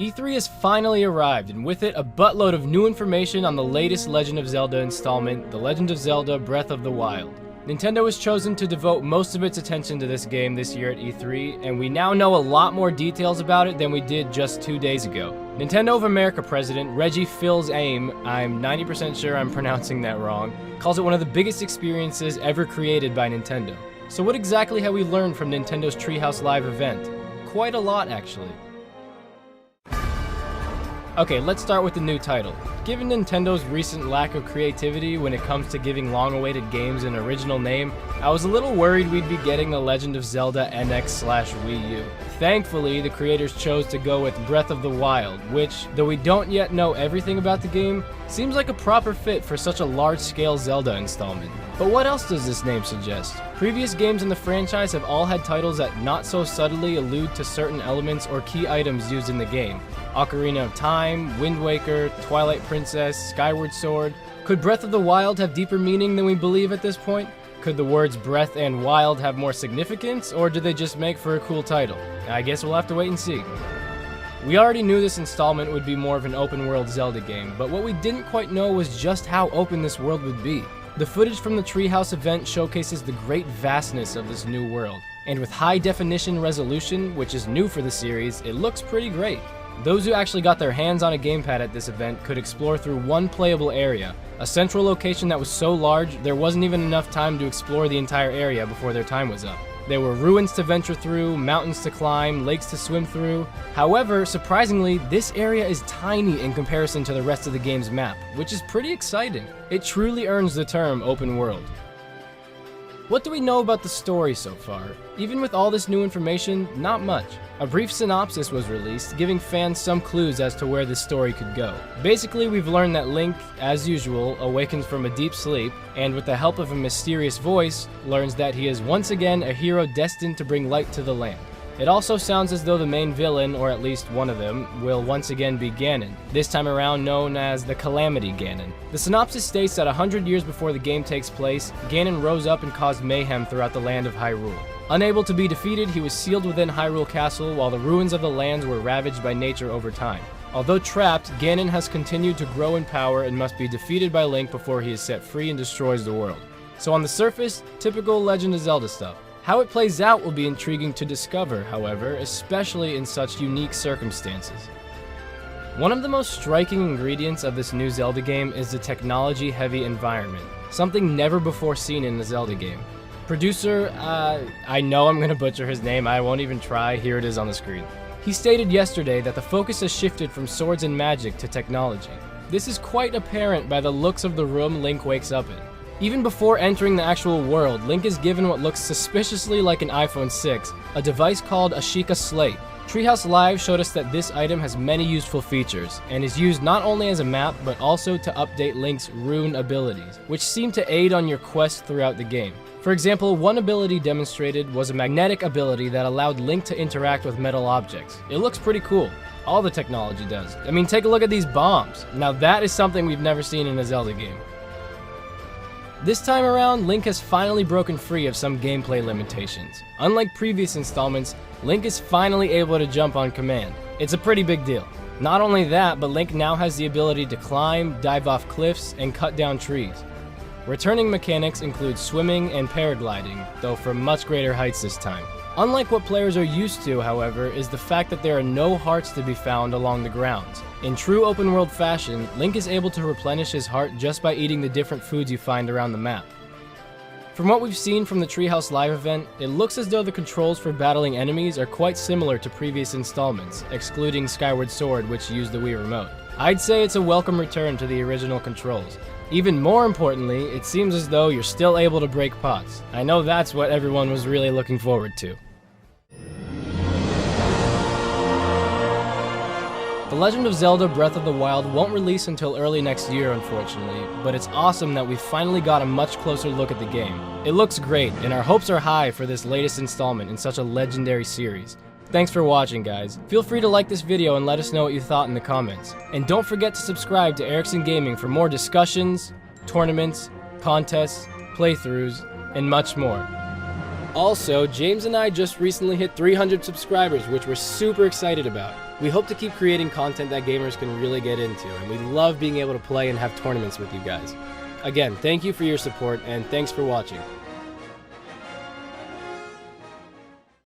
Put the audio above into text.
E3 has finally arrived, and with it, a buttload of new information on the latest Legend of Zelda installment, The Legend of Zelda Breath of the Wild. Nintendo has chosen to devote most of its attention to this game this year at E3, and we now know a lot more details about it than we did just 2 days ago. Nintendo of America president Reggie fil-aimes, I'm 90% sure I'm pronouncing that wrong, calls it one of the biggest experiences ever created by Nintendo. So what exactly have we learned from Nintendo's Treehouse Live event? Quite a lot, actually. Okay, let's start with the new title. Given Nintendo's recent lack of creativity when it comes to giving long-awaited games an original name, I was a little worried we'd be getting The Legend of Zelda NX/Wii U. Thankfully, the creators chose to go with Breath of the Wild, which, though we don't yet know everything about the game, seems like a proper fit for such a large-scale Zelda installment. But what else does this name suggest? Previous games in the franchise have all had titles that not so subtly allude to certain elements or key items used in the game. Ocarina of Time, Wind Waker, Twilight Princess, Skyward Sword. Could Breath of the Wild have deeper meaning than we believe at this point? Could the words Breath and Wild have more significance, or did they just make for a cool title? I guess we'll have to wait and see. We already knew this installment would be more of an open-world Zelda game, but what we didn't quite know was just how open this world would be. The footage from the Treehouse event showcases the great vastness of this new world, and with high-definition resolution, which is new for the series, it looks pretty great. Those who actually got their hands on a gamepad at this event could explore through one playable area, a central location that was so large there wasn't even enough time to explore the entire area before their time was up. There were ruins to venture through, mountains to climb, lakes to swim through. However, surprisingly, this area is tiny in comparison to the rest of the game's map, which is pretty exciting. It truly earns the term open world. What do we know about the story so far? Even with all this new information, not much. A brief synopsis was released, giving fans some clues as to where this story could go. Basically, we've learned that Link, as usual, awakens from a deep sleep, and with the help of a mysterious voice, learns that he is once again a hero destined to bring light to the land. It also sounds as though the main villain, or at least one of them, will once again be Ganon, this time around known as the Calamity Ganon. The synopsis states that 100 years before the game takes place, Ganon rose up and caused mayhem throughout the land of Hyrule. Unable to be defeated, he was sealed within Hyrule Castle while the ruins of the lands were ravaged by nature over time. Although trapped, Ganon has continued to grow in power and must be defeated by Link before he is set free and destroys the world. So on the surface, typical Legend of Zelda stuff. How it plays out will be intriguing to discover, however, especially in such unique circumstances. One of the most striking ingredients of this new Zelda game is the technology-heavy environment, something never before seen in a Zelda game. Producer, I know I'm gonna butcher his name, I won't even try, here it is on the screen. He stated yesterday that the focus has shifted from swords and magic to technology. This is quite apparent by the looks of the room Link wakes up in. Even before entering the actual world, Link is given what looks suspiciously like an iPhone 6, a device called a Sheikah Slate. Treehouse Live showed us that this item has many useful features, and is used not only as a map, but also to update Link's rune abilities, which seem to aid on your quest throughout the game. For example, one ability demonstrated was a magnetic ability that allowed Link to interact with metal objects. It looks pretty cool. All the technology does. I mean, take a look at these bombs. Now that is something we've never seen in a Zelda game. This time around, Link has finally broken free of some gameplay limitations. Unlike previous installments, Link is finally able to jump on command. It's a pretty big deal. Not only that, but Link now has the ability to climb, dive off cliffs, and cut down trees. Returning mechanics include swimming and paragliding, though from much greater heights this time. Unlike what players are used to, however, is the fact that there are no hearts to be found along the grounds. In true open-world fashion, Link is able to replenish his heart just by eating the different foods you find around the map. From what we've seen from the Treehouse Live event, it looks as though the controls for battling enemies are quite similar to previous installments, excluding Skyward Sword, which used the Wii Remote. I'd say it's a welcome return to the original controls. Even more importantly, it seems as though you're still able to break pots. I know that's what everyone was really looking forward to. The Legend of Zelda Breath of the Wild won't release until early next year, unfortunately, but it's awesome that we finally got a much closer look at the game. It looks great, and our hopes are high for this latest installment in such a legendary series. Thanks for watching, guys. Feel free to like this video and let us know what you thought in the comments. And don't forget to subscribe to Erickson Gaming for more discussions, tournaments, contests, playthroughs, and much more. Also, James and I just recently hit 300 subscribers, which we're super excited about. We hope to keep creating content that gamers can really get into, and we love being able to play and have tournaments with you guys. Again, thank you for your support, and thanks for watching.